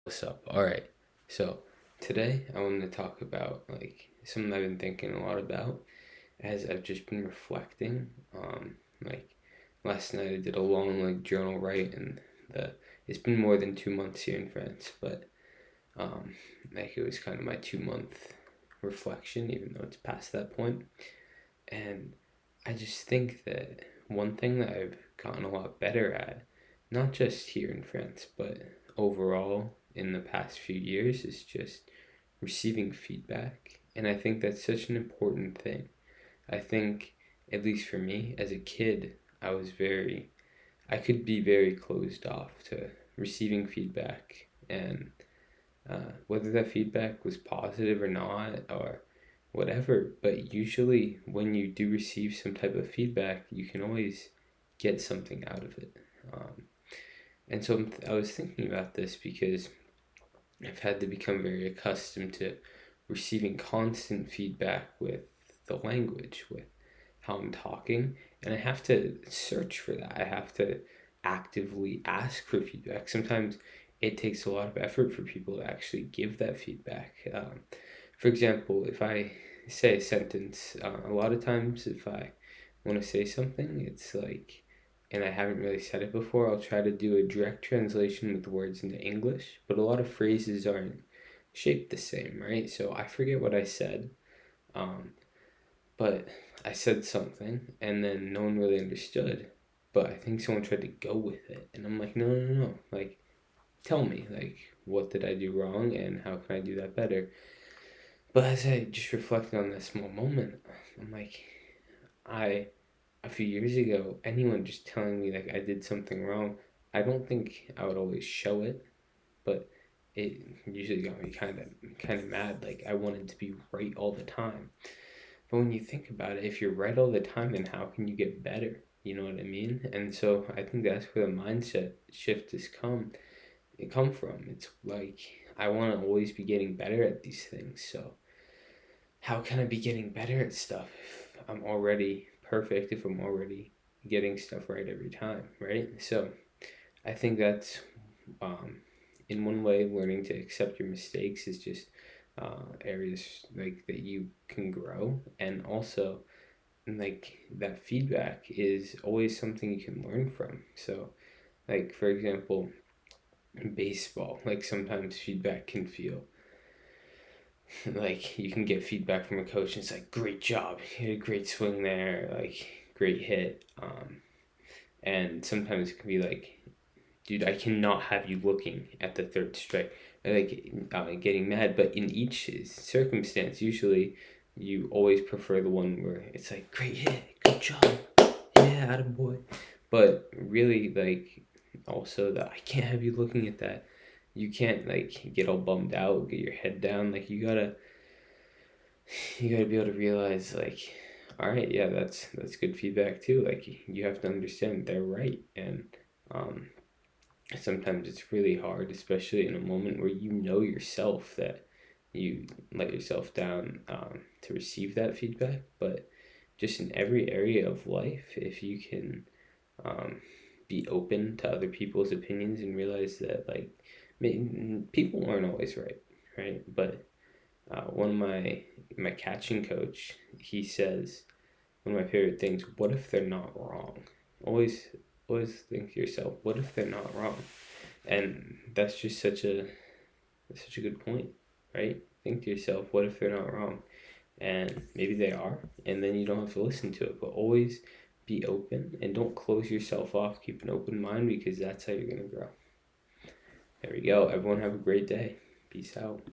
What's up? All right. So today I wanted to talk about something I've been thinking a lot about as I've just been reflecting. Like last night I did a long journal write, and the it's been more than 2 months here in France, but um it was kind of my 2 month reflection, even though it's past that point. And I just think that one thing that I've gotten a lot better at, not just here in France, but overall in the past few years, is just receiving feedback. And I think that's such an important thing. I think, at least for me, as a kid, I could be very closed off to receiving feedback, and whether that feedback was positive or not, or whatever. But usually, when you do receive some type of feedback, you can always get something out of it. Um, and so I was thinking about this because I've had to become very accustomed to receiving constant feedback with the language, with how I'm talking, and I have to search for that. I have to actively ask for feedback. Sometimes it takes a lot of effort for people to actually give that feedback. For example, if I say a sentence, a lot of times if I want to say something, it's like, and I haven't really said it before, I'll try to do a direct translation with the words into English, but a lot of phrases aren't shaped the same, right? So I forget what I said, um, but I said something, and then no one really understood. But I think someone tried to go with it, and I'm like, no, no, no, no. Like, tell me, like, what did I do wrong, and how can I do that better? But as I just reflected on that small moment, I'm like, I a few years ago, anyone just telling me like I did something wrong, I don't think I would always show it, but it usually got me kind of mad. Like I wanted to be right all the time. But when you think about it, if you're right all the time, then how can you get better? You know what I mean? And so I think that's where the mindset shift has come from. It's like I want to always be getting better at these things. So how can I be getting better at stuff if I'm already perfect, if I'm already getting stuff right every time, right? So I think that's, um, in one way, learning to accept your mistakes is just areas like that you can grow, and also like that feedback is always something you can learn from. So, like for example, in baseball, like sometimes feedback can feel like you can get feedback from a coach and it's like great job, you had a great swing there, like great hit, and sometimes it can be like, dude, I cannot have you looking at the third strike, like getting mad. But in each circumstance, usually you always prefer the one where it's like great hit, good job, yeah, attaboy. But really, like, also that I can't have you looking at that. You can't like get all bummed out, get your head down. Like you gotta be able to realize like, all right, yeah, that's good feedback too. Like you have to understand they're right, and um, sometimes it's really hard, especially in a moment where you know yourself that you let yourself down, to receive that feedback. But just in every area of life, if you can, um, be open to other people's opinions and realize that like people aren't always right, right? But one of my catching coach, he says one of my favorite things: what if they're not wrong? Always always think to yourself, what if they're not wrong? And that's just such a good point, right? Think to yourself, what if they're not wrong? And maybe they are, and then you don't have to listen to it. But always be open and don't close yourself off. Keep an open mind, because that's how you're gonna grow. There we go. Everyone have a great day. Peace out.